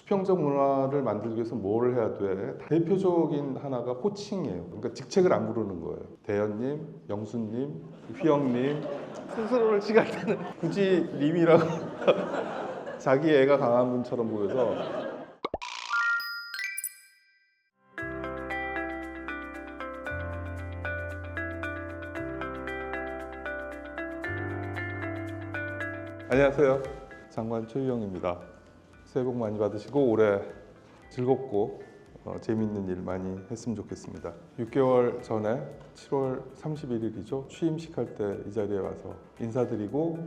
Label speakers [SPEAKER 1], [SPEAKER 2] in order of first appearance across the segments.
[SPEAKER 1] 수평적 문화를 만들기 위해서 뭘 해야 돼? 대표적인 하나가 호칭이에요. 그러니까 직책을 안 부르는 거예요. 대현님, 영수님, 휘영님. 스스로를 칭할 때는 굳이 님이라고 자기 애가 강한 분처럼 보여서. 안녕하세요. 장관 최유영입니다. 새해 복 많이 받으시고 올해 즐겁고 재미있는 일 많이 했으면 좋겠습니다. 6개월 전에 7월 31일이죠. 취임식 할 때 이 자리에 와서 인사드리고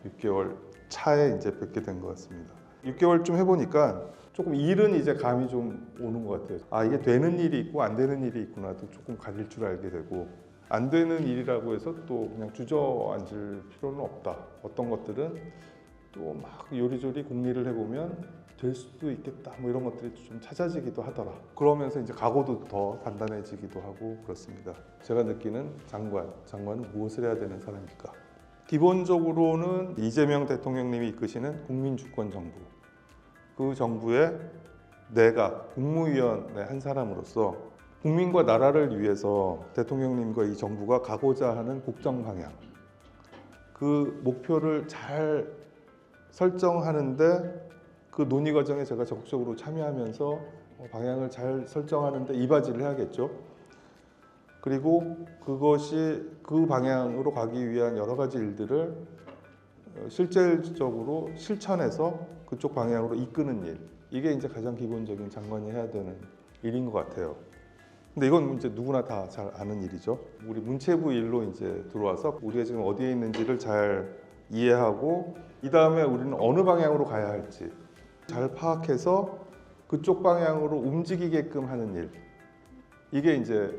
[SPEAKER 1] 6개월 차에 이제 뵙게 된 것 같습니다. 6개월쯤 해보니까 조금 일은 이제 감이 좀 오는 것 같아요. 아, 이게 되는 일이 있고 안 되는 일이 있구나도 조금 가릴 줄 알게 되고, 안 되는 일이라고 해서 또 그냥 주저앉을 필요는 없다. 어떤 것들은 또 막 요리조리 공리를 해보면 될 수도 있겠다, 뭐 이런 것들이 좀 찾아지기도 하더라. 그러면서 이제 각오도 더 단단해지기도 하고 그렇습니다. 제가 느끼는 장관은 무엇을 해야 되는 사람일까? 기본적으로는 이재명 대통령님이 이끄시는 국민주권정부, 그 정부에 내가 국무위원의 한 사람으로서 국민과 나라를 위해서 대통령님과 이 정부가 가고자 하는 국정 방향, 그 목표를 잘 설정하는데, 그 논의 과정에 제가 적극적으로 참여하면서 방향을 잘 설정하는데 이바지를 해야겠죠. 그리고 그것이 그 방향으로 가기 위한 여러 가지 일들을 실질적으로 실천해서 그쪽 방향으로 이끄는 일, 이게 이제 가장 기본적인 장관이 해야 되는 일인 것 같아요. 근데 이건 이제 누구나 다 잘 아는 일이죠. 우리 문체부 일로 이제 들어와서 우리가 지금 어디에 있는지를 잘 이해하고, 이 다음에 우리는 어느 방향으로 가야 할지 잘 파악해서 그쪽 방향으로 움직이게끔 하는 일, 이게 이제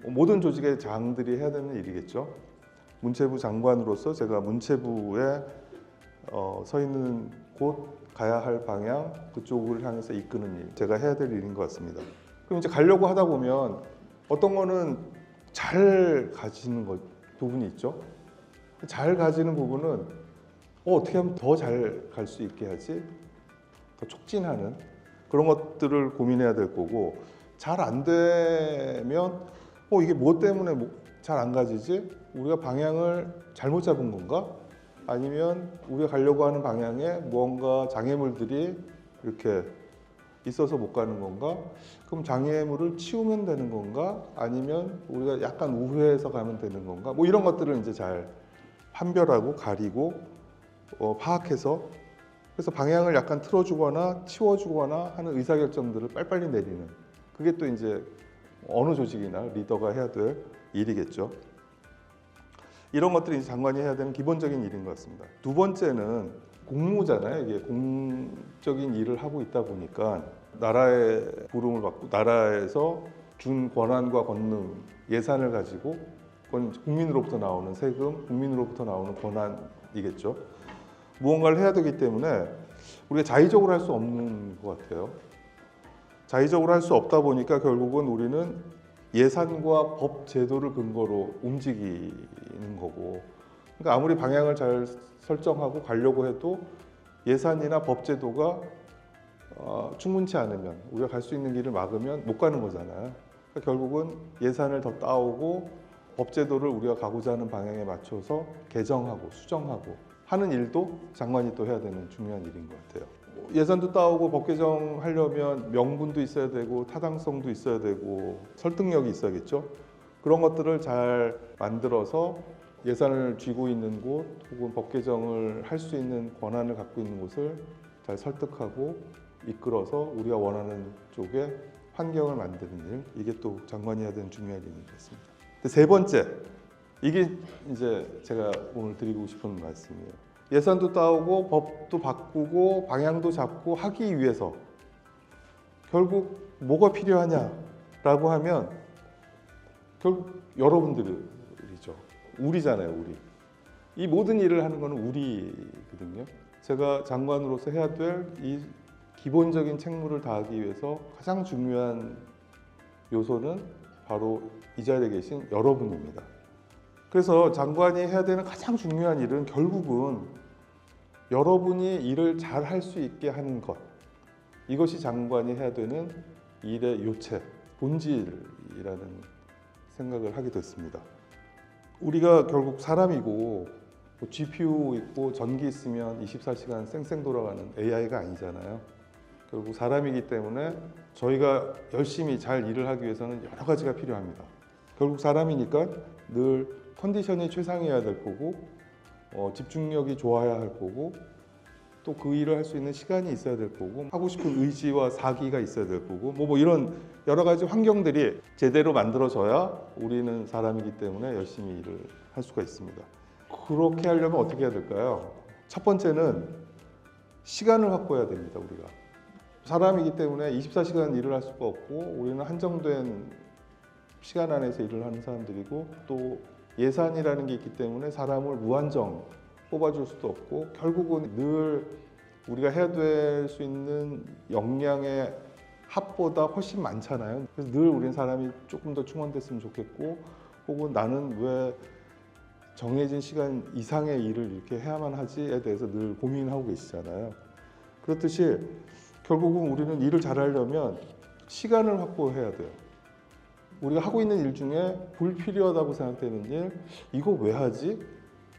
[SPEAKER 1] 모든 조직의 장들이 해야 되는 일이겠죠. 문체부 장관으로서 제가 문체부에 서 있는 곳, 가야 할 방향, 그쪽을 향해서 이끄는 일, 제가 해야 될 일인 것 같습니다. 그럼 이제 가려고 하다 보면 어떤 거는 잘 가지는 부분이 있죠. 잘 가지는 부분은 어떻게 하면 더 잘 갈 수 있게 하지? 더 촉진하는 그런 것들을 고민해야 될 거고, 잘 안 되면 이게 뭐 때문에 잘 안 가지지? 우리가 방향을 잘못 잡은 건가? 아니면 우리가 가려고 하는 방향에 무언가 장애물들이 이렇게 있어서 못 가는 건가? 그럼 장애물을 치우면 되는 건가? 아니면 우리가 약간 우회해서 가면 되는 건가? 뭐 이런 것들을 이제 잘 판별하고 가리고 파악해서, 그래서 방향을 약간 틀어주거나 치워주거나 하는 의사결정들을 빨리빨리 내리는, 그게 또 이제 어느 조직이나 리더가 해야 될 일이겠죠. 이런 것들이 이제 장관이 해야 되는 기본적인 일인 것 같습니다. 두 번째는 공무잖아요. 이게 공적인 일을 하고 있다 보니까 나라의 부름을 받고 나라에서 준 권한과 권능, 예산을 가지고, 그건 국민으로부터 나오는 세금, 국민으로부터 나오는 권한이겠죠. 무언가를 해야 되기 때문에 우리가 자의적으로 할 수 없는 것 같아요. 자의적으로 할 수 없다 보니까 결국은 우리는 예산과 법 제도를 근거로 움직이는 거고, 그러니까 아무리 방향을 잘 설정하고 가려고 해도 예산이나 법 제도가 충분치 않으면, 우리가 갈 수 있는 길을 막으면 못 가는 거잖아요. 그러니까 결국은 예산을 더 따오고 법 제도를 우리가 가고자 하는 방향에 맞춰서 개정하고 수정하고 하는 일도 장관이 또 해야 되는 중요한 일인 것 같아요. 예산도 따오고 법 개정하려면 명분도 있어야 되고 타당성도 있어야 되고 설득력이 있어야겠죠. 그런 것들을 잘 만들어서 예산을 쥐고 있는 곳, 혹은 법 개정을 할 수 있는 권한을 갖고 있는 곳을 잘 설득하고 이끌어서 우리가 원하는 쪽에 환경을 만드는 일, 이게 또 장관이 해야 되는 중요한 일인 것 같습니다. 세 번째, 이게 이제 제가 오늘 드리고 싶은 말씀이에요. 예산도 따오고 법도 바꾸고 방향도 잡고 하기 위해서 결국 뭐가 필요하냐라고 하면 결국 여러분들이죠. 우리잖아요, 우리. 이 모든 일을 하는 거는 우리거든요. 제가 장관으로서 해야 될 이 기본적인 책무를 다하기 위해서 가장 중요한 요소는 바로 이 자리에 계신 여러분입니다. 그래서 장관이 해야 되는 가장 중요한 일은 결국은 여러분이 일을 잘 할 수 있게 하는 것, 이것이 장관이 해야 되는 일의 요체, 본질이라는 생각을 하게 됐습니다. 우리가 결국 사람이고 뭐 GPU 있고 전기 있으면 24시간 쌩쌩 돌아가는 AI가 아니잖아요. 결국 사람이기 때문에 저희가 열심히 잘 일을 하기 위해서는 여러 가지가 필요합니다. 결국 사람이니까 늘 컨디션이 최상이어야 될 거고 집중력이 좋아야 할 거고 또 그 일을 할 수 있는 시간이 있어야 될 거고 하고 싶은 의지와 사기가 있어야 될 거고 뭐 이런 여러 가지 환경들이 제대로 만들어져야 우리는 사람이기 때문에 열심히 일을 할 수가 있습니다. 그렇게 하려면 어떻게 해야 될까요? 첫 번째는 시간을 확보해야 됩니다. 우리가 사람이기 때문에 24시간 일을 할 수가 없고 우리는 한정된 시간 안에서 일을 하는 사람들이고 또 예산이라는 게 있기 때문에 사람을 무한정 뽑아줄 수도 없고 결국은 늘 우리가 해야 될 수 있는 역량의 합보다 훨씬 많잖아요. 그래서 늘 우리는 사람이 조금 더 충원됐으면 좋겠고 혹은 나는 왜 정해진 시간 이상의 일을 이렇게 해야만 하지에 대해서 늘 고민하고 계시잖아요. 그렇듯이 결국은 우리는 일을 잘하려면 시간을 확보해야 돼요. 우리가 하고 있는 일 중에 불필요하다고 생각되는 일, 이거 왜 하지?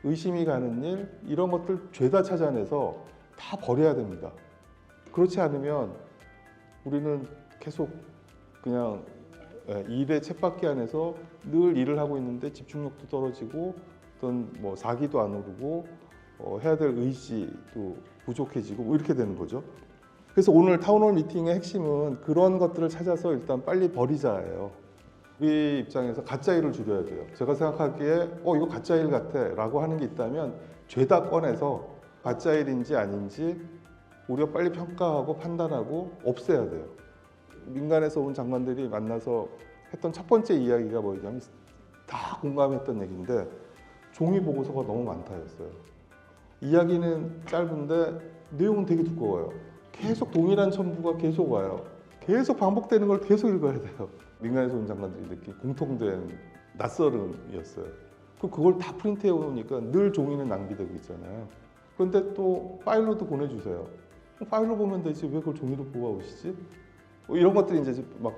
[SPEAKER 1] 의심이 가는 일, 이런 것들 죄다 찾아내서 다 버려야 됩니다. 그렇지 않으면 우리는 계속 그냥 일의 쳇바퀴 안에서 늘 일을 하고 있는데 집중력도 떨어지고 어떤 뭐 사기도 안 오르고 해야 될 의지도 부족해지고 뭐 이렇게 되는 거죠. 그래서 오늘 타운홀 미팅의 핵심은 그런 것들을 찾아서 일단 빨리 버리자예요. 우리 입장에서 가짜 일을 줄여야 돼요. 제가 생각하기에 이거 가짜 일 같아 라고 하는 게 있다면 죄다 꺼내서 가짜 일인지 아닌지 우리가 빨리 평가하고 판단하고 없애야 돼요. 민간에서 온 장관들이 만나서 했던 첫 번째 이야기가 뭐냐면 다 공감했던 얘기인데 종이 보고서가 너무 많다였어요. 이야기는 짧은데 내용은 되게 두꺼워요. 계속 동일한 첨부가 계속 와요. 계속 반복되는 걸 계속 읽어야 돼요. 민간에서 온 장관들이 느낀 공통된 낯설음이었어요. 그걸 다 프린트해 오니까 늘 종이는 낭비되고 있잖아요. 그런데 또 파일로도 보내주세요. 파일로 보면 되지 왜 그걸 종이로 뽑아오시지? 이런 것들이 이제 막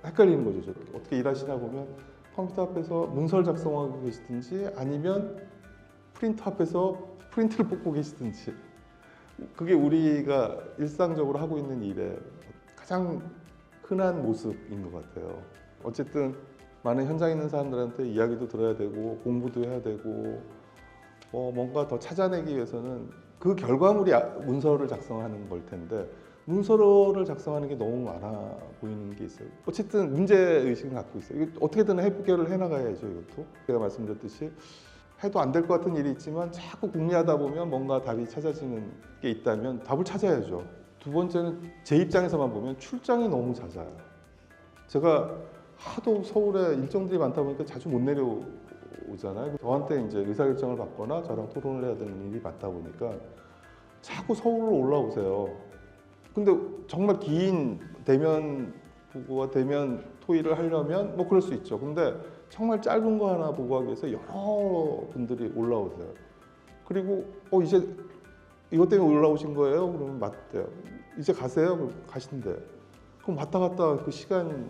[SPEAKER 1] 헷갈리는 거죠. 어떻게 일하시나 보면 컴퓨터 앞에서 문서를 작성하고 계시든지 아니면 프린터 앞에서 프린트를 뽑고 계시든지 그게 우리가 일상적으로 하고 있는 일의 가장 흔한 모습인 것 같아요. 어쨌든 많은 현장에 있는 사람들한테 이야기도 들어야 되고 공부도 해야 되고 뭔가 더 찾아내기 위해서는 그 결과물이 문서를 작성하는 걸 텐데 문서를 작성하는 게 너무 많아 보이는 게 있어요. 어쨌든 문제의식을 갖고 있어요. 이거 어떻게든 해결을 해나가야죠. 이것도 제가 말씀드렸듯이 해도 안 될 것 같은 일이 있지만 자꾸 궁리하다 보면 뭔가 답이 찾아지는 게 있다면 답을 찾아야죠. 두 번째는 제 입장에서만 보면 출장이 너무 잦아요. 제가 하도 서울에 일정들이 많다 보니까 자주 못 내려오잖아요. 저한테 이제 의사결정을 받거나 저랑 토론을 해야 되는 일이 많다 보니까 자꾸 서울로 올라오세요. 근데 정말 긴 대면 보고와 대면 토의를 하려면 뭐 그럴 수 있죠. 근데 정말 짧은 거 하나 보고하기 위해서 여러 분들이 올라오세요. 그리고 이제 이것 때문에 올라오신 거예요? 그러면 맞대요. 이제 가세요? 그럼 가신대. 그럼 왔다 갔다 그 시간이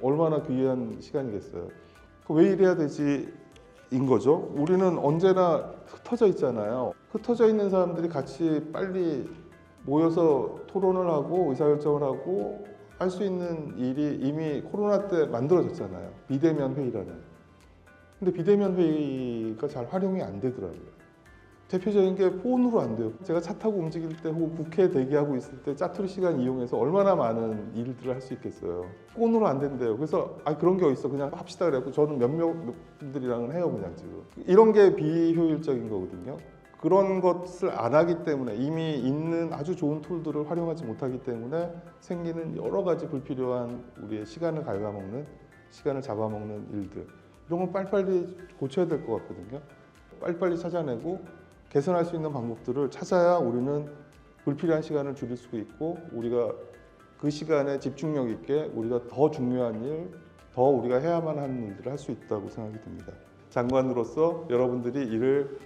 [SPEAKER 1] 얼마나 귀한 시간이겠어요. 왜 이래야 되지? 인 거죠. 우리는 언제나 흩어져 있잖아요. 흩어져 있는 사람들이 같이 빨리 모여서 토론을 하고 의사결정을 하고 할 수 있는 일이 이미 코로나 때 만들어졌잖아요. 비대면 회의라는. 근데 비대면 회의가 잘 활용이 안 되더라고요. 대표적인 게 폰으로 안 돼요. 제가 차 타고 움직일 때 혹은 국회 대기하고 있을 때 짜투리 시간 이용해서 얼마나 많은 일들을 할 수 있겠어요. 폰으로 안 된대요. 그래서 그런 게 어딨어. 그냥 합시다 그래갖고 저는 몇몇 분들이랑은 해요. 그냥 지금. 이런 게 비효율적인 거거든요. 그런 것을 안 하기 때문에 이미 있는 아주 좋은 툴들을 활용하지 못하기 때문에 생기는 여러 가지 불필요한 우리의 시간을 갉아먹는, 시간을 잡아먹는 일들. 이런 건 빨리빨리 고쳐야 될 것 같거든요. 빨리빨리 찾아내고 개선할 수 있는 방법들을 찾아야 우리는 불필요한 시간을 줄일 수 있고 우리가 그 시간에 집중력 있게 우리가 더 중요한 일, 더 우리가 해야만 하는 일들을 할 수 있다고 생각이 듭니다. 장관으로서 여러분들이 일을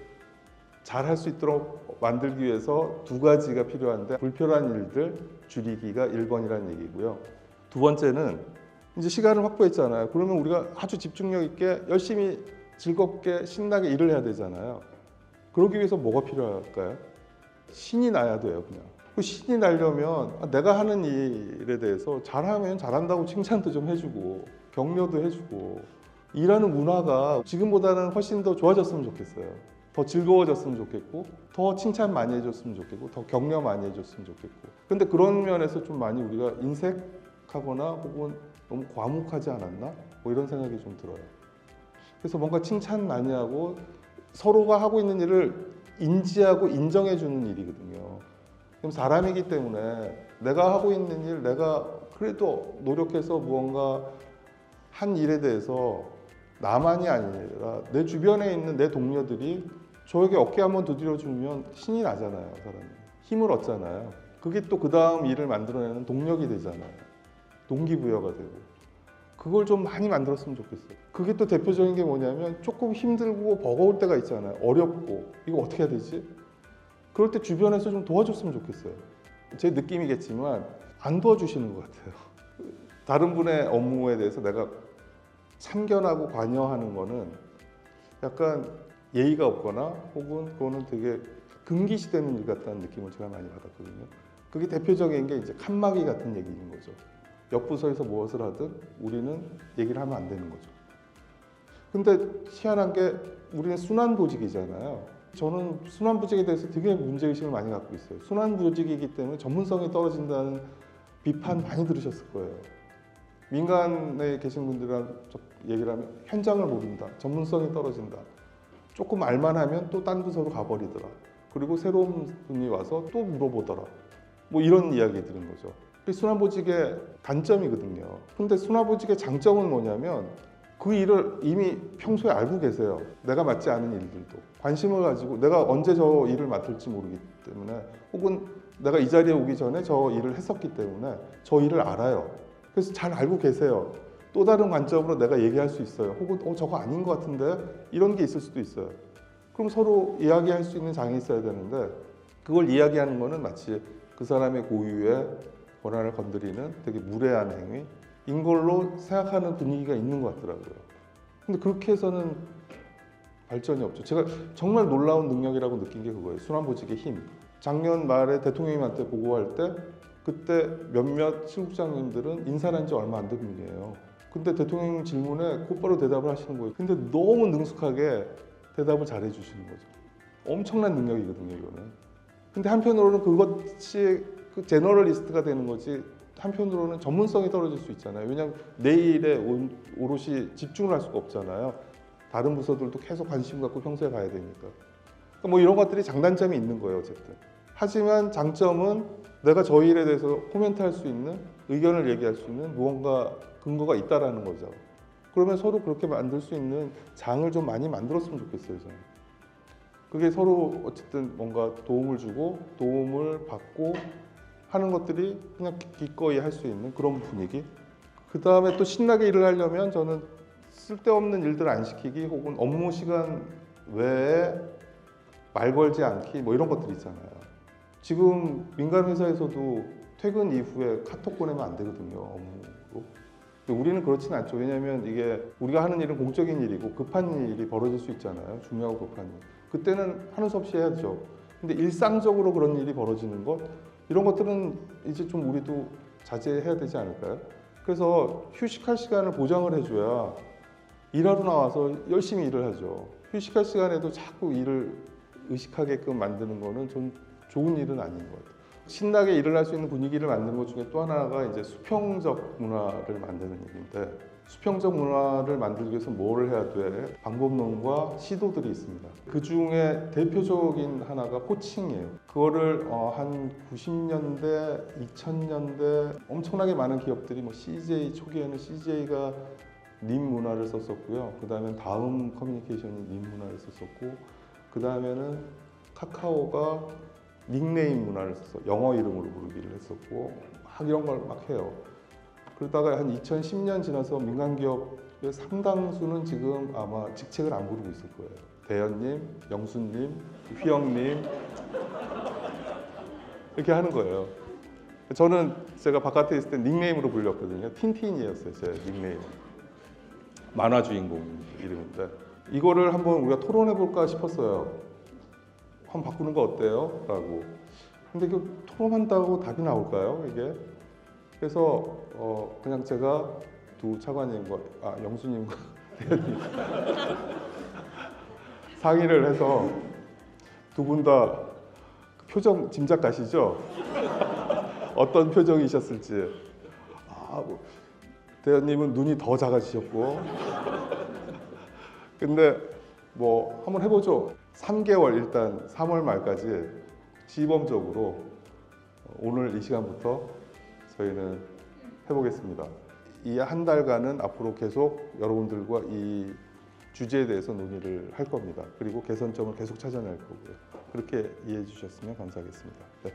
[SPEAKER 1] 잘 할 수 있도록 만들기 위해서 두 가지가 필요한데 불필요한 일들 줄이기가 1번이라는 얘기고요. 두 번째는 이제 시간을 확보했잖아요. 그러면 우리가 아주 집중력 있게 열심히 즐겁게 신나게 일을 해야 되잖아요. 그러기 위해서 뭐가 필요할까요? 신이 나야 돼요, 그냥. 그 신이 나려면 내가 하는 일에 대해서 잘하면 잘한다고 칭찬도 좀 해주고 격려도 해주고 일하는 문화가 지금보다는 훨씬 더 좋아졌으면 좋겠어요. 더 즐거워졌으면 좋겠고 더 칭찬 많이 해줬으면 좋겠고 더 격려 많이 해줬으면 좋겠고 근데 그런 면에서 좀 많이 우리가 인색하거나 혹은 너무 과묵하지 않았나? 뭐 이런 생각이 좀 들어요. 그래서 뭔가 칭찬 많이 하고 서로가 하고 있는 일을 인지하고 인정해주는 일이거든요. 그럼 사람이기 때문에 내가 하고 있는 일, 내가 그래도 노력해서 무언가 한 일에 대해서 나만이 아니라 내 주변에 있는 내 동료들이 저에게 어깨 한번 두드려주면 신이 나잖아요, 사람이. 힘을 얻잖아요. 그게 또 그 다음 일을 만들어내는 동력이 되잖아요. 동기부여가 되고. 그걸 좀 많이 만들었으면 좋겠어요. 그게 또 대표적인 게 뭐냐면 조금 힘들고 버거울 때가 있잖아요. 어렵고 이거 어떻게 해야 되지? 그럴 때 주변에서 좀 도와줬으면 좋겠어요. 제 느낌이겠지만 안 도와주시는 것 같아요. 다른 분의 업무에 대해서 내가 참견하고 관여하는 거는 약간 예의가 없거나 혹은 그거는 되게 금기시되는 일 같다는 느낌을 제가 많이 받았거든요. 그게 대표적인 게 이제 칸막이 같은 얘기인 거죠. 옆 부서에서 무엇을 하든 우리는 얘기를 하면 안 되는 거죠. 근데 희한한 게 우리는 순환보직이잖아요. 저는 순환보직에 대해서 되게 문제의식을 많이 갖고 있어요. 순환보직이기 때문에 전문성이 떨어진다는 비판 많이 들으셨을 거예요. 민간에 계신 분들이랑 얘기를 하면 현장을 모른다, 전문성이 떨어진다. 조금 알만 하면 또 딴 부서로 가버리더라. 그리고 새로운 분이 와서 또 물어보더라. 뭐 이런 이야기 들은 거죠. 순환보직의 단점이거든요. 근데 순환보직의 장점은 뭐냐면 그 일을 이미 평소에 알고 계세요. 내가 맡지 않은 일들도. 관심을 가지고 내가 언제 저 일을 맡을지 모르기 때문에 혹은 내가 이 자리에 오기 전에 저 일을 했었기 때문에 저 일을 알아요. 그래서 잘 알고 계세요. 또 다른 관점으로 내가 얘기할 수 있어요. 혹은 저거 아닌 것 같은데 이런 게 있을 수도 있어요. 그럼 서로 이야기할 수 있는 장이 있어야 되는데 그걸 이야기하는 거는 마치 그 사람의 고유의 권한을 건드리는 되게 무례한 행위인 걸로 생각하는 분위기가 있는 것 같더라고요. 근데 그렇게 해서는 발전이 없죠. 제가 정말 놀라운 능력이라고 느낀 게 그거예요. 순환보직의 힘. 작년 말에 대통령님한테 보고할 때 그때 몇몇 실국장님들은 인사한 지 얼마 안 된 분이에요. 근데 대통령 질문에 곧바로 대답을 하시는 거예요. 근데 너무 능숙하게 대답을 잘해 주시는 거죠. 엄청난 능력이거든요, 이거는. 근데 한편으로는 그것이 그 제너럴리스트가 되는 거지 한편으로는 전문성이 떨어질 수 있잖아요. 왜냐하면 내 일에 오롯이 집중을 할 수가 없잖아요. 다른 부서들도 계속 관심 갖고 평소에 가야 되니까. 그러니까 뭐 이런 것들이 장단점이 있는 거예요, 어쨌든. 하지만 장점은 내가 저 일에 대해서 코멘트할 수 있는, 의견을 얘기할 수 있는 무언가 근거가 있다라는 거죠. 그러면 서로 그렇게 만들 수 있는 장을 좀 많이 만들었으면 좋겠어요, 저는. 그게 서로 어쨌든 뭔가 도움을 주고 도움을 받고 하는 것들이 그냥 기꺼이 할 수 있는 그런 분위기. 그 다음에 또 신나게 일을 하려면 저는 쓸데없는 일들 안 시키기 혹은 업무 시간 외에 말 걸지 않기 뭐 이런 것들 있잖아요. 지금 민간 회사에서도 퇴근 이후에 카톡 보내면 안 되거든요, 업무로. 근데 우리는 그렇진 않죠. 왜냐하면 이게 우리가 하는 일은 공적인 일이고 급한 일이 벌어질 수 있잖아요. 중요하고 급한 일. 그때는 하는 수 없이 해야죠. 근데 일상적으로 그런 일이 벌어지는 것 이런 것들은 이제 좀 우리도 자제해야 되지 않을까요? 그래서 휴식할 시간을 보장을 해줘야 일하러 나와서 열심히 일을 하죠. 휴식할 시간에도 자꾸 일을 의식하게끔 만드는 거는 좀 좋은 일은 아닌 것 같아요. 신나게 일을 할 수 있는 분위기를 만드는 것 중에 또 하나가 이제 수평적 문화를 만드는 일인데 수평적 문화를 만들기 위해서 뭘 해야 돼? 방법론과 시도들이 있습니다. 그 중에 대표적인 하나가 코칭이에요. 그거를 한 90년대, 2000년대 엄청나게 많은 기업들이 뭐 CJ 초기에는 CJ가 님 문화를 썼었고요. 그 다음엔 다음 커뮤니케이션이 님 문화를 썼었고 그 다음에는 카카오가 닉네임 문화를 써서 영어 이름으로 부르기를 했었고 막 이런 걸 막 해요. 그러다가 한 2010년 지나서 민간 기업의 상당수는 지금 아마 직책을 안 부르고 있을 거예요. 대현님, 영수님, 휘영님 이렇게 하는 거예요. 저는 제가 바깥에 있을 때 닉네임으로 불렸거든요. 틴틴이었어요, 제 닉네임. 만화 주인공 이름인데 이거를 한번 우리가 토론해 볼까 싶었어요. 한번 바꾸는 거 어때요? 라고. 근데 이거 토론한다고 답이 나올까요? 이게? 그래서 그냥 제가 두 차관님과 영수님과 대현님 상의를 해서 두 분 다 표정 짐작 가시죠? 어떤 표정이셨을지. 대현님은 눈이 더 작아지셨고 근데 뭐 한번 해보죠. 3개월 일단 3월 말까지 시범적으로 오늘 이 시간부터 저희는 해보겠습니다. 이 한 달간은 앞으로 계속 여러분들과 이 주제에 대해서 논의를 할 겁니다. 그리고 개선점을 계속 찾아낼 거고요. 그렇게 이해해 주셨으면 감사하겠습니다. 네.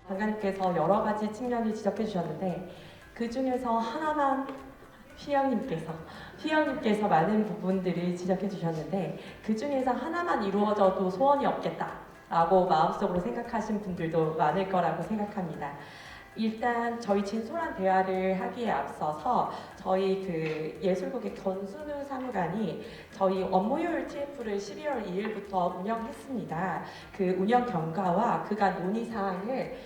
[SPEAKER 2] 장관님께서 여러 가지 측면을 지적해 주셨는데 그 중에서 하나만 휘영님께서 많은 부분들을 지적해 주셨는데 그 중에서 하나만 이루어져도 소원이 없겠다라고 마음속으로 생각하신 분들도 많을 거라고 생각합니다. 일단 저희 진솔한 대화를 하기에 앞서서 저희 그 예술국의 권순우 사무관이 저희 업무효율 TF를 12월 2일부터 운영했습니다. 그 운영 경과와 그간 논의 사항을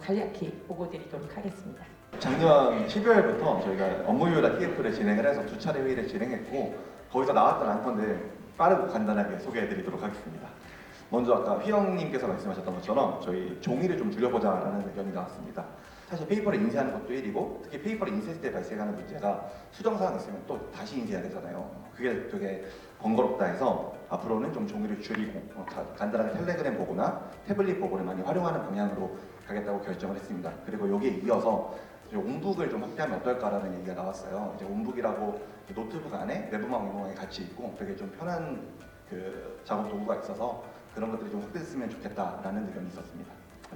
[SPEAKER 2] 간략히 보고 드리도록 하겠습니다.
[SPEAKER 3] 작년 12월부터 저희가 업무효율화 TF를 진행을 해서 2차례 회의를 진행했고 거기서 나왔던 안건들 빠르고 간단하게 소개해드리도록 하겠습니다. 먼저 아까 휘영님께서 말씀하셨던 것처럼 저희 종이를 좀 줄여보자라는 의견이 나왔습니다. 사실 페이퍼를 인쇄하는 것도 일이고 특히 페이퍼를 인쇄했을 때 발생하는 문제가 수정사항이 있으면 또 다시 인쇄해야 되잖아요. 그게 되게 번거롭다 해서 앞으로는 좀 종이를 줄이고 간단하게 텔레그램 보고나 태블릿 보고를 많이 활용하는 방향으로 가겠다고 결정을 했습니다. 그리고 여기에 이어서 온북을 좀 확대하면 어떨까라는 얘기가 나왔어요. 이제 온북이라고 노트북 안에 내부망 이용이 같이 있고 되게 좀 편한 그 작업 도구가 있어서 그런 것들이 좀 확대됐으면 좋겠다라는 의견이 있었습니다.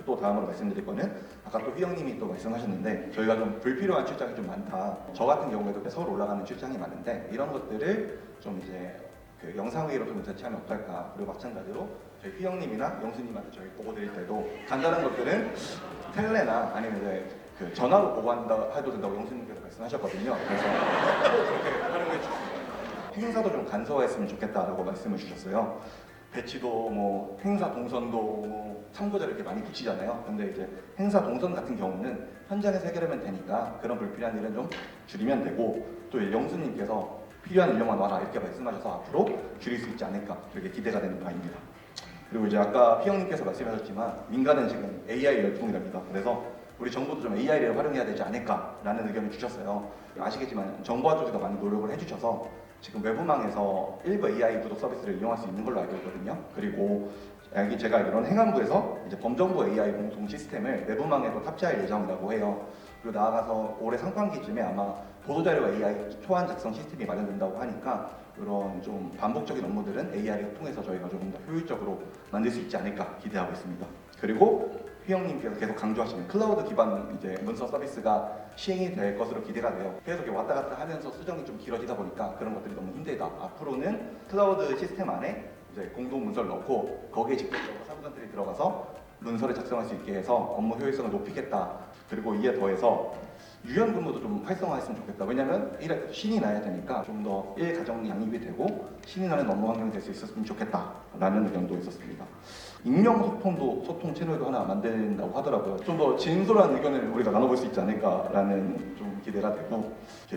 [SPEAKER 3] 또 다음으로 말씀드릴 거는 아까 또 휘영님이 또 말씀하셨는데 저희가 좀 불필요한 출장이 좀 많다. 저 같은 경우에도 서울 올라가는 출장이 많은데 이런 것들을 좀 이제 그 영상회의로 좀 대체하면 어떨까. 그리고 마찬가지로 저희 휘영님이나 영수님한테 저희 보고 드릴 때도 간단한 것들은 텔레나 아니면 이제 그 전화로 보고한다 해도 된다고 영수님께서 말씀하셨거든요. 그래서 그렇게 활용해 주셨습니다. 행사도 좀 간소화했으면 좋겠다라고 말씀을 주셨어요. 배치도 뭐 행사 동선도 뭐 참고자를 이렇게 많이 붙이잖아요. 근데 이제 행사 동선 같은 경우는 현장에서 해결하면 되니까 그런 불필요한 일은 좀 줄이면 되고 또 영수님께서 필요한 인력만 와라 이렇게 말씀하셔서 앞으로 줄일 수 있지 않을까 되게 기대가 되는 바입니다. 그리고 이제 아까 피영님께서 말씀하셨지만 민간은 지금 AI 열풍이랍니다. 그래서 우리 정부도 좀 AI를 활용해야 되지 않을까라는 의견을 주셨어요. 아시겠지만 정부와 쪽에도 많이 노력을 해주셔서 지금 외부망에서 일부 AI 구독 서비스를 이용할 수 있는 걸로 알고 있거든요. 그리고 여기 제가 알기로는 행안부에서 이제 범정부 AI 공통 시스템을 내부망에도 탑재할 예정이라고 해요. 그리고 나아가서 올해 상반기쯤에 아마 보도자료 AI 초안 작성 시스템이 마련된다고 하니까 이런 좀 반복적인 업무들은 AI를 통해서 저희가 조금 더 효율적으로 만들 수 있지 않을까 기대하고 있습니다. 그리고 휘영님께서 계속 강조하시는 클라우드 기반 이제 문서 서비스가 시행이 될 것으로 기대가 돼요. 계속 이렇게 왔다 갔다 하면서 수정이 좀 길어지다 보니까 그런 것들이 너무 힘들다. 앞으로는 클라우드 시스템 안에 이제 공동 문서를 넣고 거기에 직접적으로 사무관들이 들어가서 문서를 작성할 수 있게 해서 업무 효율성을 높이겠다. 그리고 이에 더해서 유연 근무도 좀 활성화했으면 좋겠다. 왜냐면 일할 때 신이 나야 되니까 좀 더 일 가정 양립이 되고 신이 나는 업무 환경이 될 수 있었으면 좋겠다라는 의견도 있었습니다. 익명 소통 채널도 하나 만든다고 하더라고요. 좀 더 진솔한 의견을 우리가 나눠볼 수 있지 않을까라는 좀 기대가 되고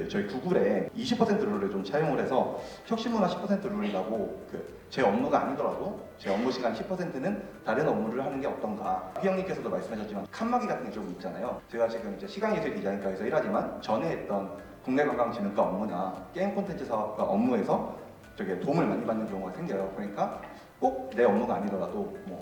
[SPEAKER 3] 저희 구글에 20% 룰을 좀 차용을 해서 혁신문화 10% 룰이라고 제 업무가 아니더라도 제 업무 시간 10%는 다른 업무를 하는 게 어떤가. 휘영님께서도 말씀하셨지만 칸막이 같은 게 좀 있잖아요. 제가 지금 이제 시간예술 디자인과에서 일하지만 전에 했던 국내관광진흥과 업무나 게임 콘텐츠 사업과 업무에서 되게 도움을 많이 받는 경우가 생겨요. 그러니까 꼭 내 업무가 아니더라도 뭐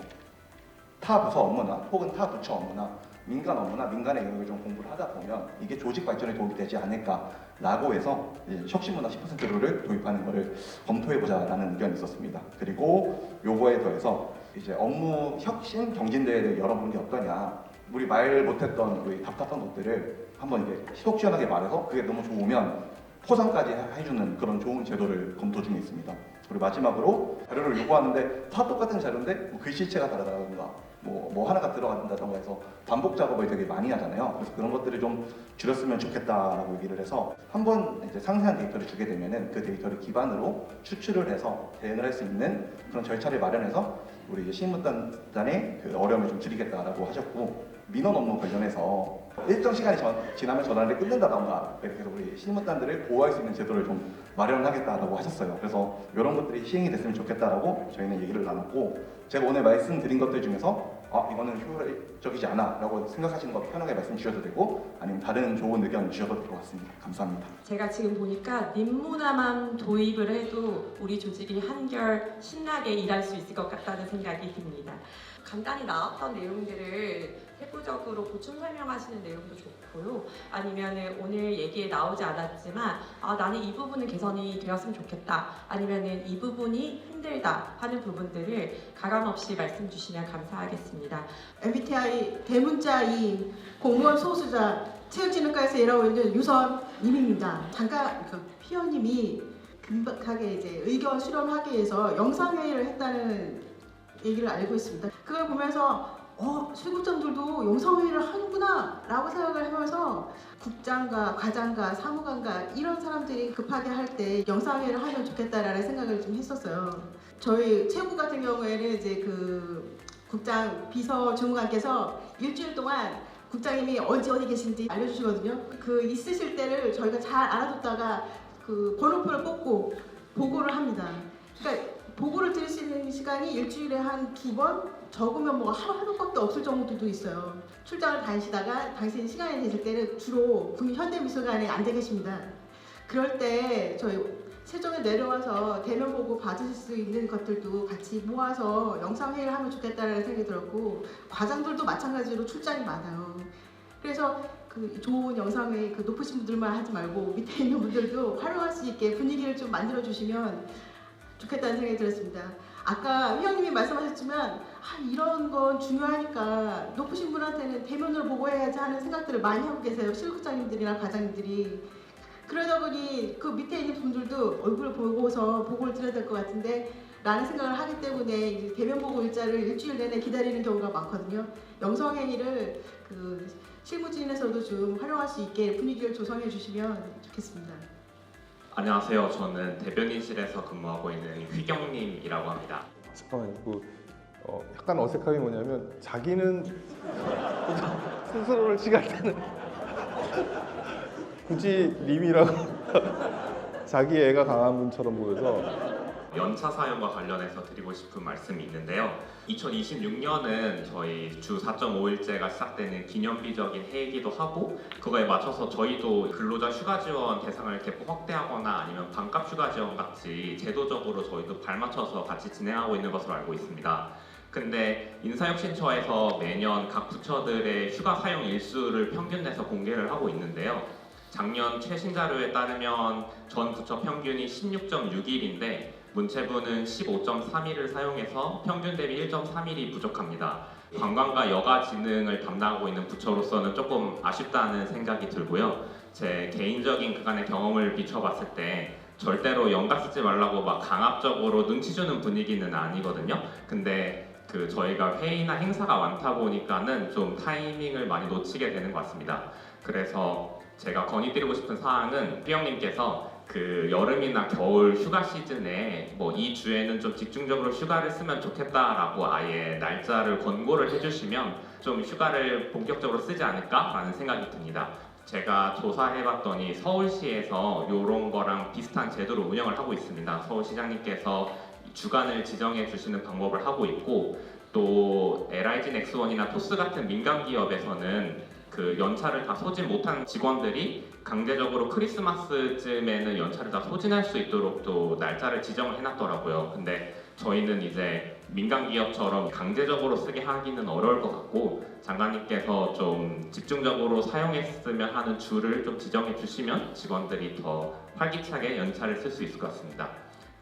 [SPEAKER 3] 타 부서 업무나 혹은 타 부처 업무나 민간 업무나 민간의 영역을 좀 공부를 하다 보면 이게 조직 발전에 도움이 되지 않을까라고 해서 혁신문화 10% 룰을 도입하는 것을 검토해보자라는 의견이 있었습니다. 그리고 요거에 더해서 이제 업무 혁신 경진대회를 열어보는 게 어떠냐. 우리 말 못했던 우리 답답한 것들을 한번 이제 속 시원하게 말해서 그게 너무 좋으면 포상까지 해주는 그런 좋은 제도를 검토 중에 있습니다. 그리고 마지막으로 자료를 요구하는데 다 똑같은 자료인데 뭐 글씨체가 다르다던가 뭐 하나가 들어간다던가 해서 반복 작업을 되게 많이 하잖아요. 그래서 그런 것들을 좀 줄였으면 좋겠다라고 얘기를 해서 한번 이제 상세한 데이터를 주게 되면은 그 데이터를 기반으로 추출을 해서 대응을 할 수 있는 그런 절차를 마련해서 우리 이제 시민문단의 그 어려움을 좀 줄이겠다라고 하셨고, 민원 업무 관련해서 일정 시간이 지나면 전화를 끊는다던가 이렇게 해서 우리 시민문단들을 보호할 수 있는 제도를 좀 마련하겠다라고 하셨어요. 그래서 이런 것들이 시행이 됐으면 좋겠다라고 저희는 얘기를 나눴고, 제가 오늘 말씀드린 것들 중에서 이거는 효율적이지 않아 라고 생각하시는 거 편하게 말씀 주셔도 되고, 아니면 다른 좋은 의견 주셔도 될 것 같습니다. 감사합니다.
[SPEAKER 2] 제가 지금 보니까 민문화만 도입을 해도 우리 조직이 한결 신나게 일할 수 있을 것 같다는 생각이 듭니다. 간단히 나왔던 내용들을 세부적으로 보충 설명하시는 내용도 좋고요. 아니면 오늘 얘기에 나오지 않았지만 나는 이 부분은 개선이 되었으면 좋겠다. 아니면 이 부분이 힘들다 하는 부분들을 가감없이 말씀 주시면 감사하겠습니다.
[SPEAKER 4] MBTI 대문자 2 공무원 소수자 체육진흥과에서 일하고 있는 유선님입니다. 잠깐 피어님이 금박하게 이제 의견 수렴하기 위해서 영상회의를 했다는 얘기를 알고 있습니다. 그걸 보면서 실국장들도 영상회의를 하는구나 라고 생각을 하면서 국장과 과장과 사무관과 이런 사람들이 급하게 할 때 영상회의를 하면 좋겠다라는 생각을 좀 했었어요. 저희 체육국 같은 경우에는 이제 그 국장 비서 주무관께서 일주일 동안 국장님이 어디 계신지 알려주시거든요. 그 있으실 때를 저희가 잘 알아뒀다가 그 번호표를 뽑고 보고를 합니다. 그러니까 보고를 드릴 수 있는 시간이 일주일에 한 2번, 적으면 뭐 하루밖에 없을 정도도 있어요. 출장을 다니시다가 당신 시간이 되실 때는 주로 현대미술관에 앉아 계십니다. 그럴 때 저희 세종에 내려와서 대면 보고 받으실 수 있는 것들도 같이 모아서 영상회의를 하면 좋겠다는 생각이 들었고, 과장들도 마찬가지로 출장이 많아요. 그래서 그 좋은 영상회의 그 높으신 분들만 하지 말고 밑에 있는 분들도 활용할 수 있게 분위기를 좀 만들어 주시면 좋겠다는 생각이 들었습니다. 아까 회장님이 말씀하셨지만 이런 건 중요하니까 높으신 분한테는 대면으로 보고해야지 하는 생각들을 많이 하고 계세요. 실국장님들이나 과장님들이. 그러다 보니 그 밑에 있는 분들도 얼굴을 보고서 보고를 드려야 될 것 같은데 라는 생각을 하기 때문에 이제 대면 보고 일자를 일주일 내내 기다리는 경우가 많거든요. 영상회의를 그 실무진에서도 좀 활용할 수 있게 분위기를 조성해 주시면 좋겠습니다.
[SPEAKER 5] 안녕하세요. 저는 대변인실에서 근무하고 있는 휘경님이라고 합니다.
[SPEAKER 1] 잠깐만요. 약간 어색함이 뭐냐면 자기는 스스로를 칭할 때는 굳이 님이라고 자기 애가 강한 분처럼 보여서
[SPEAKER 5] 연차 사용과 관련해서 드리고 싶은 말씀이 있는데요. 2026년은 저희 주 4.5일제가 시작되는 기념비적인 해이기도 하고, 그거에 맞춰서 저희도 근로자 휴가 지원 대상을 대폭 확대하거나 아니면 반값 휴가 지원 같이 제도적으로 저희도 발맞춰서 같이 진행하고 있는 것으로 알고 있습니다. 근데 인사혁신처에서 매년 각 부처들의 휴가 사용 일수를 평균 내서 공개를 하고 있는데요. 작년 최신 자료에 따르면 전 부처 평균이 16.6일인데 문체부는 15.3일을 사용해서 평균 대비 1.3일이 부족합니다. 관광과 여가 진흥을 담당하고 있는 부처로서는 조금 아쉽다는 생각이 들고요. 제 개인적인 그간의 경험을 비춰봤을 때 절대로 연가 쓰지 말라고 막 강압적으로 눈치 주는 분위기는 아니거든요. 근데 저희가 회의나 행사가 많다 보니까는 좀 타이밍을 많이 놓치게 되는 것 같습니다. 그래서 제가 건의드리고 싶은 사항은 삐영님께서 여름이나 겨울 휴가 시즌에 이 주에는 좀 집중적으로 휴가를 쓰면 좋겠다라고 아예 날짜를 권고를 해주시면 좀 휴가를 본격적으로 쓰지 않을까라는 생각이 듭니다. 제가 조사해봤더니 서울시에서 이런 거랑 비슷한 제도로 운영을 하고 있습니다. 서울시장님께서 주간을 지정해 주시는 방법을 하고 있고, 또 LIG 넥스원이나 토스 같은 민간 기업에서는 연차를 다 소진 못한 직원들이 강제적으로 크리스마스쯤에는 연차를 다 소진할 수 있도록 또 날짜를 지정을 해놨더라고요. 근데 저희는 이제 민간 기업처럼 강제적으로 쓰게 하기는 어려울 것 같고, 장관님께서 좀 집중적으로 사용했으면 하는 주를 좀 지정해 주시면 직원들이 더 활기차게 연차를 쓸 수 있을 것 같습니다.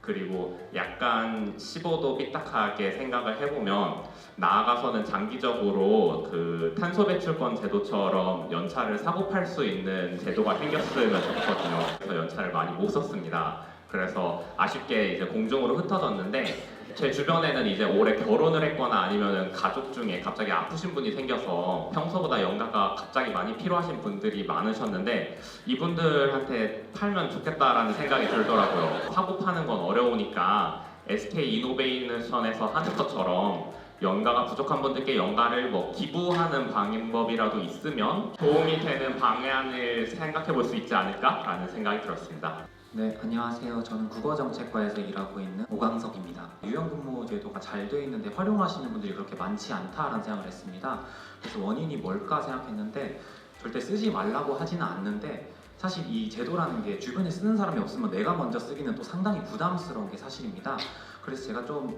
[SPEAKER 5] 그리고 약간 15도 삐딱하게 생각을 해보면 나아가서는 장기적으로 그 탄소 배출권 제도처럼 연차를 사고 팔 수 있는 제도가 생겼으면 좋거든요. 그래서 연차를 많이 못 썼습니다. 그래서 아쉽게 이제 공중으로 흩어졌는데 제 주변에는 이제 올해 결혼을 했거나 아니면은 가족 중에 갑자기 아프신 분이 생겨서 평소보다 연가가 갑자기 많이 필요하신 분들이 많으셨는데 이분들한테 팔면 좋겠다라는 생각이 들더라고요. 사고 파는 건 어려우니까 SK 이노베이션에서 하는 것처럼 연가가 부족한 분들께 연가를 뭐 기부하는 방법이라도 있으면 도움이 되는 방안을 생각해 볼 수 있지 않을까라는 생각이 들었습니다.
[SPEAKER 6] 네, 안녕하세요. 저는 국어정책과에서 일하고 있는 오광석입니다. 유연근무 제도가 잘 돼 있는데 활용하시는 분들이 그렇게 많지 않다라는 생각을 했습니다. 그래서 원인이 뭘까 생각했는데 절대 쓰지 말라고 하지는 않는데 사실 이 제도라는 게 주변에 쓰는 사람이 없으면 내가 먼저 쓰기는 또 상당히 부담스러운 게 사실입니다. 그래서 제가 좀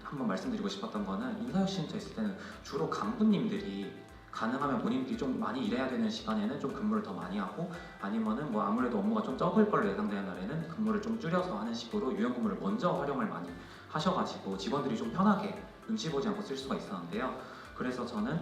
[SPEAKER 6] 한번 말씀드리고 싶었던 거는 인사혁신처 있을 때는 주로 간부님들이 가능하면 본인들이 좀 많이 일해야 되는 시간에는 좀 근무를 더 많이 하고 아니면은 뭐 아무래도 업무가 좀 적을 걸로 예상되는 날에는 근무를 좀 줄여서 하는 식으로 유연근무를 먼저 활용을 많이 하셔가지고 직원들이 좀 편하게 눈치 보지 않고 쓸 수가 있었는데요. 그래서 저는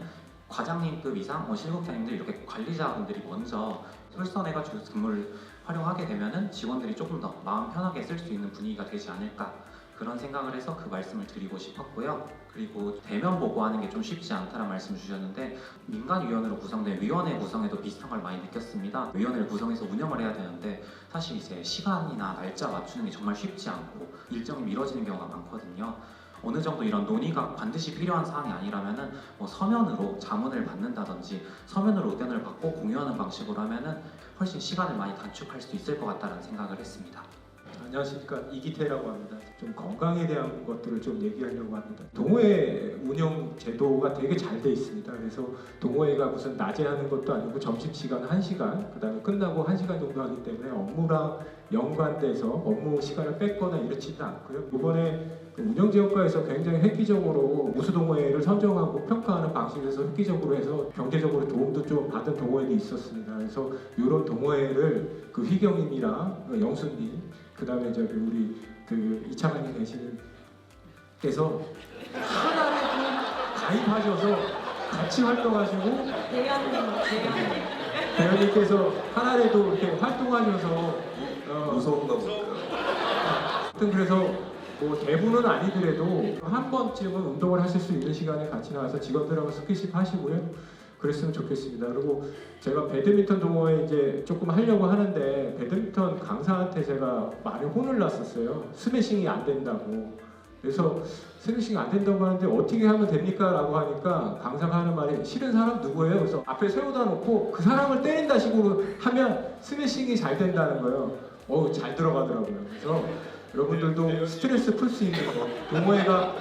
[SPEAKER 6] 과장님급 이상, 실국장님들 이렇게 관리자분들이 먼저 솔선해가지고 근무를 활용하게 되면은 직원들이 조금 더 마음 편하게 쓸 수 있는 분위기가 되지 않을까 그런 생각을 해서 그 말씀을 드리고 싶었고요. 그리고 대면 보고하는 게 좀 쉽지 않다는 말씀 주셨는데 민간위원회로 구성된 위원회 구성에도 비슷한 걸 많이 느꼈습니다. 위원회를 구성해서 운영을 해야 되는데 사실 이제 시간이나 날짜 맞추는 게 정말 쉽지 않고 일정이 미뤄지는 경우가 많거든요. 어느 정도 이런 논의가 반드시 필요한 사항이 아니라면은 뭐 서면으로 자문을 받는다든지 서면으로 의견을 받고 공유하는 방식으로 하면은 훨씬 시간을 많이 단축할 수 있을 것 같다는 생각을 했습니다.
[SPEAKER 7] 안녕하십니까, 이기태라고 합니다. 좀 건강에 대한 것들을 좀 얘기하려고 합니다. 동호회 운영 제도가 되게 잘 돼 있습니다. 그래서 동호회가 무슨 낮에 하는 것도 아니고 점심시간 1시간, 그 다음에 끝나고 1시간 정도 하기 때문에 업무랑 연관돼서 업무 시간을 뺏거나 이렇지는 않고요. 이번에 운영지원과에서 굉장히 획기적으로 우수동호회를 선정하고 평가하는 방식에서 획기적으로 해서 경제적으로 도움도 좀 받은 동호회도 있었습니다. 그래서 이런 동호회를 그 휘경님이랑 영순님, 그 다음에 저기 우리 그 이창환이 계시는 께서 하나를 가입하셔서 같이 활동하시고 대현님께서 하나라도 이렇게 활동하셔서
[SPEAKER 1] 무서운가 보다.
[SPEAKER 7] 하여튼 그래서 뭐 대부는 아니더라도 한 번쯤은 운동을 하실 수 있는 시간에 같이 나와서 직원들하고 스킨십 하시고요. 그랬으면 좋겠습니다. 그리고 제가 배드민턴 동호회 이제 조금 하려고 하는데 배드민턴 강사한테 제가 많이 혼을 났었어요. 스매싱이 안 된다고. 그래서 스매싱이 안 된다고 하는데 어떻게 하면 됩니까? 라고 하니까 강사가 하는 말이 싫은 사람 누구예요? 그래서 앞에 세워다 놓고 그 사람을 때린다 식으로 하면 스매싱이 잘 된다는 거예요. 잘 들어가더라고요. 그래서 여러분들도 스트레스 풀 수 있는 거, 동호회가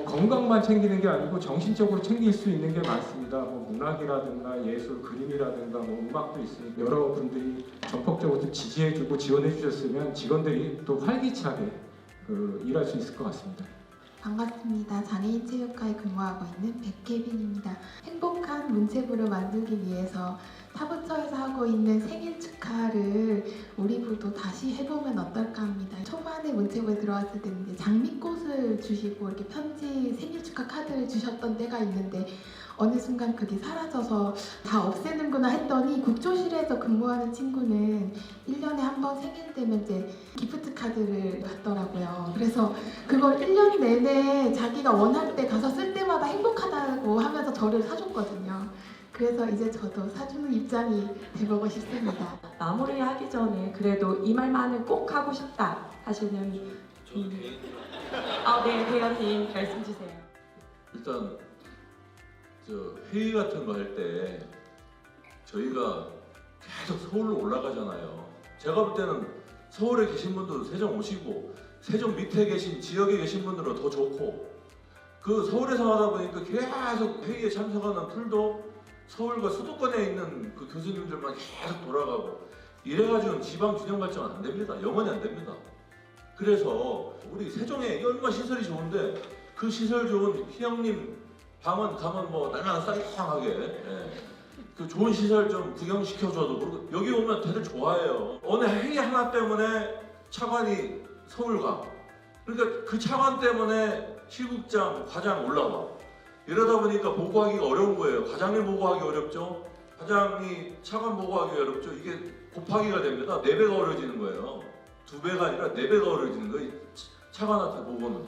[SPEAKER 7] 건강만 챙기는 게 아니고 정신적으로 챙길 수 있는 게 많습니다. 뭐 문학이라든가 예술, 그림이라든가 뭐 음악도 있으니 여러분들이 적극적으로 좀 지지해주고 지원해주셨으면 직원들이 또 활기차게 일할 수 있을 것 같습니다.
[SPEAKER 8] 반갑습니다. 장애인 체육과에 근무하고 있는 백혜빈입니다. 행복한 문체부를 만들기 위해서 사부처에서 하고 있는 생일 축하를 우리 부도 다시 해보면 어떨까 합니다. 초반에 문체부에 들어왔을 때는 이제 장미꽃을 주시고 이렇게 편지 생일 축하 카드를 주셨던 때가 있는데 어느 순간 그게 사라져서 다 없애는구나 했더니 국조실에서 근무하는 친구는 1년에 한 번 생일 되면 이제 기프트 카드를 받더라고요. 그래서 그걸 1년 내내 자기가 원할 때 가서 쓸 때마다 행복하다고 하면서 저를 사줬거든요. 그래서 이제 저도 사주는 입장이 돼보고 싶습니다.
[SPEAKER 2] 마무리하기 전에 그래도 이 말만은 꼭 하고 싶다 하시는 네, 대현님 말씀 주세요.
[SPEAKER 9] 일단 회의 같은 거 할 때 저희가 계속 서울로 올라가잖아요. 제가 볼 때는 서울에 계신 분들도 세종 오시고 세종 밑에 계신 지역에 계신 분들은 더 좋고 그 서울에서 하다 보니까 계속 회의에 참석하는 풀도 서울과 수도권에 있는 그 교수님들만 계속 돌아가고 이래가지고는 지방 균형 발전은 안 됩니다. 영원히 안 됩니다. 그래서 우리 세종에 얼마나 시설이 좋은데 그 시설 좋은 희영님 방은 가면 뭐 날마다 쌀랑하게 그 좋은 시설 좀 구경시켜줘도 모르고 여기 오면 다들 좋아해요. 어느 회의 하나 때문에 차관이 서울 가. 그러니까 그 차관 때문에 시국장, 과장 올라와. 이러다 보니까 보고하기가 어려운 거예요. 과장님 보고하기 어렵죠. 과장이 차관 보고하기 어렵죠. 이게 곱하기가 됩니다. 4배가 어려워지는 거예요. 2배가 아니라 4배가 어려워지는 거예요. 차관한테 보고는.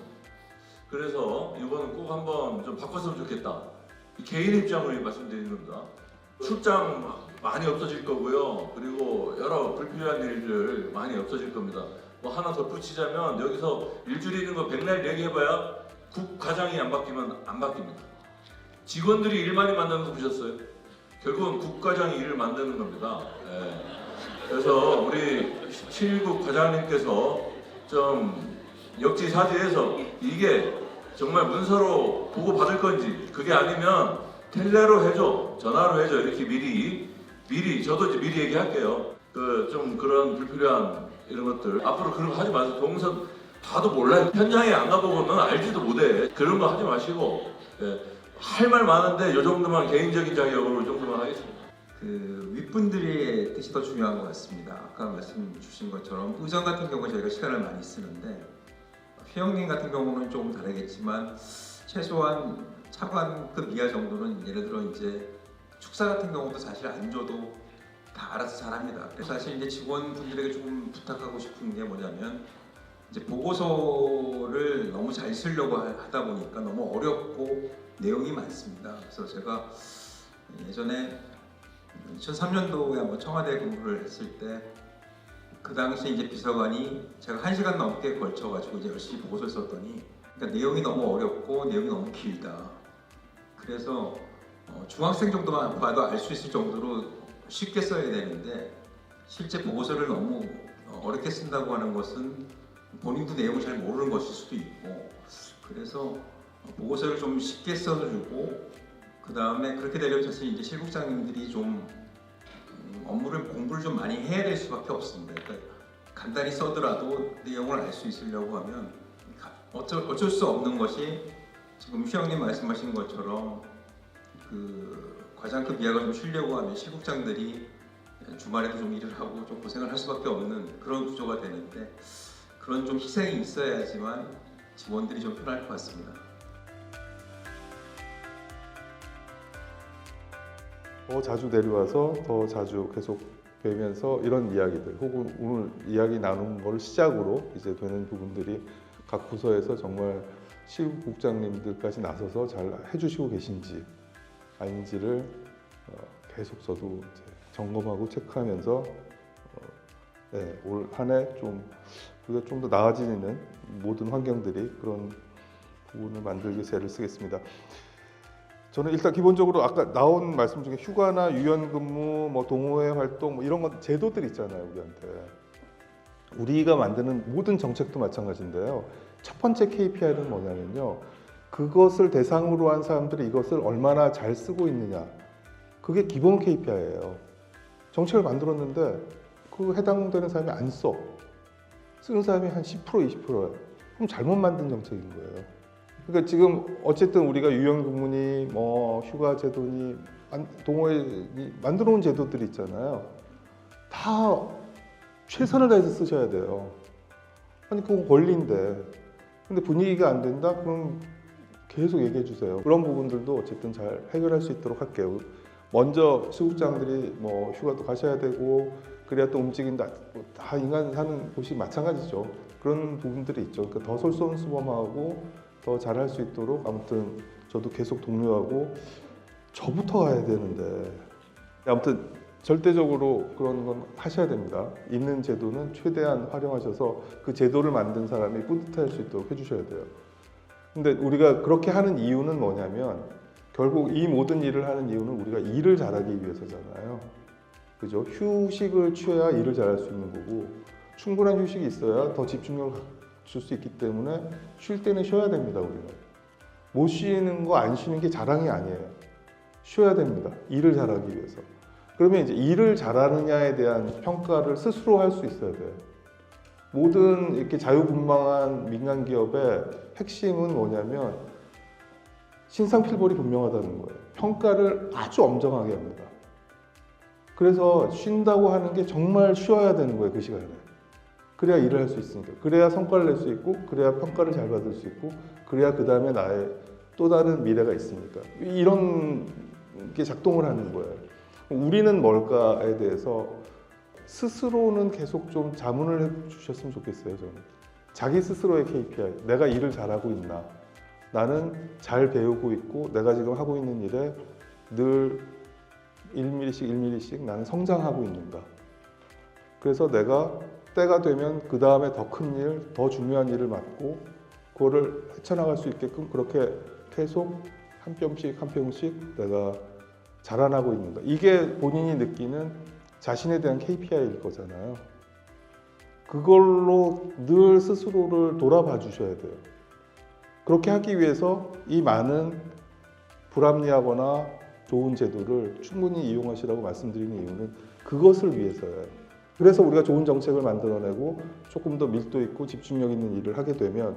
[SPEAKER 9] 그래서 이거는 꼭 한번 좀 바꿨으면 좋겠다. 개인 입장을 말씀드리는 겁니다. 출장 많이 없어질 거고요. 그리고 여러 불필요한 일들 많이 없어질 겁니다. 뭐 하나 덧붙이자면 여기서 일 줄이는 거 백날 얘기해봐야 국 과장이 안 바뀌면 안 바뀝니다. 직원들이 일 많이 만드는 거 보셨어요? 결국은 국 과장이 일을 만드는 겁니다. 네. 그래서 우리 신일국 과장님께서 좀 역지사지해서 이게 정말 문서로 보고 받을 건지 그게 아니면 텔레로 해줘, 전화로 해줘 이렇게 미리 저도 이제 미리 얘기할게요. 좀 그런 불필요한 이런 것들 앞으로 그런 거 하지 마세요. 동선 다도 몰라요. 현장에 안 가보고는 알지도 못해. 그런 거 하지 마시고 할 말 많은데 이 정도만 개인적인 자격으로 이 정도만 하겠습니다.
[SPEAKER 10] 그 윗분들의 뜻이 더 중요한 것 같습니다. 아까 말씀 주신 것처럼 의전 같은 경우 저희가 시간을 많이 쓰는데 휘영님 같은 경우는 조금 다르겠지만 최소한 차관급 이하 정도는 예를 들어 이제 축사 같은 경우도 사실 안 줘도 다 알아서 잘합니다. 그래서 사실 이제 직원분들에게 조금 부탁하고 싶은 게 뭐냐면 이제 보고서를 너무 잘 쓰려고 하다 보니까 너무 어렵고 내용이 많습니다. 그래서 제가 예전에 2003년도에 한번 청와대 근무를 했을 때 그 당시 이제 비서관이 제가 1시간 넘게 걸쳐가지고 이제 열심히 보고서를 썼더니 그러니까 내용이 너무 어렵고 내용이 너무 길다. 그래서 중학생 정도만 봐도 알 수 있을 정도로 쉽게 써야 되는데 실제 보고서를 너무 어렵게 쓴다고 하는 것은 본인도 내용을 잘 모르는 것일 수도 있고 그래서 보고서를 좀 쉽게 써주고 그 다음에 그렇게 되려면 사실 이제 실국장님들이 좀 업무를 공부를 좀 많이 해야 될 수밖에 없습니다. 그러니까 간단히 써더라도 내용을 알 수 있으려고 하면 어쩔 수 없는 것이 지금 휘영님 말씀하신 것처럼 그 과장급 이하가 좀 쉬려고 하면 실국장들이 주말에도 좀 일을 하고 좀 고생을 할 수밖에 없는 그런 구조가 되는데 그런 좀 희생이 있어야지만 직원들이 좀 편할 것 같습니다.
[SPEAKER 1] 더 자주 내려와서 더 자주 계속 뵈면서 이런 이야기들 혹은 오늘 이야기 나눈 걸 시작으로 이제 되는 부분들이 각 부서에서 정말 시국국장님들까지 나서서 잘 해주시고 계신지 아닌지를 계속 저도 이제 점검하고 체크하면서 올 한 해 좀 우리가 좀 더 나아지는 모든 환경들이 그런 부분을 만들기 위해서 애를 쓰겠습니다. 저는 일단 기본적으로 아까 나온 말씀 중에 휴가나 유연근무, 뭐 동호회 활동 뭐 이런 건 제도들 있잖아요, 우리한테. 우리가 만드는 모든 정책도 마찬가지인데요. 첫 번째 KPI는 뭐냐면요. 그것을 대상으로 한 사람들이 이것을 얼마나 잘 쓰고 있느냐. 그게 기본 KPI예요. 정책을 만들었는데 그 해당되는 사람이 안 써. 쓰는 사람이 한 10%, 20%예요. 그럼 잘못 만든 정책인 거예요. 그러니까 지금 어쨌든 우리가 유연근무니 뭐 휴가 제도니 동호회니 만들어 온 제도들이 있잖아요. 다 최선을 다해서 쓰셔야 돼요. 아니 그건 권리인데 근데 분위기가 안 된다? 그럼 계속 얘기해 주세요. 그런 부분들도 어쨌든 잘 해결할 수 있도록 할게요. 먼저 시국장들이 뭐 휴가도 가셔야 되고 그래야 또 움직인다. 다 인간 사는 곳이 마찬가지죠. 그런 부분들이 있죠. 그러니까 더 솔선수범하고 더 잘할 수 있도록 아무튼 저도 계속 독려하고 저부터 가야 되는데 아무튼 절대적으로 그런 건 하셔야 됩니다. 있는 제도는 최대한 활용하셔서 그 제도를 만든 사람이 뿌듯할 수 있도록 해주셔야 돼요. 근데 우리가 그렇게 하는 이유는 뭐냐면 결국 이 모든 일을 하는 이유는 우리가 일을 잘하기 위해서잖아요. 그죠? 휴식을 취해야 일을 잘할 수 있는 거고 충분한 휴식이 있어야 더 집중력을 줄 수 있기 때문에 쉴 때는 쉬어야 됩니다. 우리가 못 쉬는 거 안 쉬는 게 자랑이 아니에요. 쉬어야 됩니다. 일을 잘하기 위해서. 그러면 이제 일을 잘하느냐에 대한 평가를 스스로 할 수 있어야 돼요. 모든 이렇게 자유분방한 민간 기업의 핵심은 뭐냐면 신상필벌이 분명하다는 거예요. 평가를 아주 엄정하게 합니다. 그래서 쉰다고 하는 게 정말 쉬어야 되는 거예요. 그 시간에. 그래야 일을 할 수 있으니까. 그래야 성과를 낼 수 있고, 그래야 평가를 잘 받을 수 있고, 그래야 그 다음에 나의 또 다른 미래가 있으니까. 이런 게 작동을 하는 거예요. 우리는 뭘까에 대해서 스스로는 계속 좀 자문을 해주셨으면 좋겠어요. 저는 자기 스스로의 KPI, 내가 일을 잘하고 있나, 나는 잘 배우고 있고 내가 지금 하고 있는 일에 늘 1mm씩 나는 성장하고 있는가. 그래서 내가 때가 되면 그 다음에 더 큰 일, 더 중요한 일을 맡고 그거를 헤쳐나갈 수 있게끔 그렇게 계속 한 뼘씩 내가 자라나고 있는가. 이게 본인이 느끼는 자신에 대한 KPI일 거잖아요. 그걸로 늘 스스로를 돌아봐 주셔야 돼요. 그렇게 하기 위해서 이 많은 불합리하거나 좋은 제도를 충분히 이용하시라고 말씀드리는 이유는 그것을 위해서예요. 그래서 우리가 좋은 정책을 만들어내고 조금 더 밀도 있고 집중력 있는 일을 하게 되면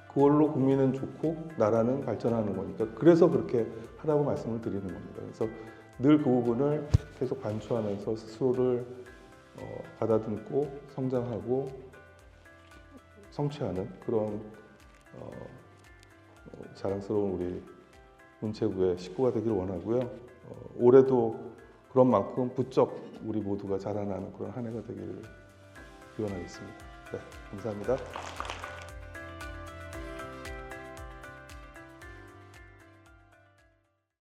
[SPEAKER 1] 그걸로 국민은 좋고 나라는 발전하는 거니까 그래서 그렇게 하라고 말씀을 드리는 겁니다. 그래서 늘 그 부분을 계속 반추하면서 스스로를 가다듬고 성장하고 성취하는 그런 자랑스러운 우리 문체부의 식구가 되길 원하고요. 올해도 그런 만큼 부쩍 우리 모두가 자라나는 그런 한 해가 되기를 기원하겠습니다. 네, 감사합니다.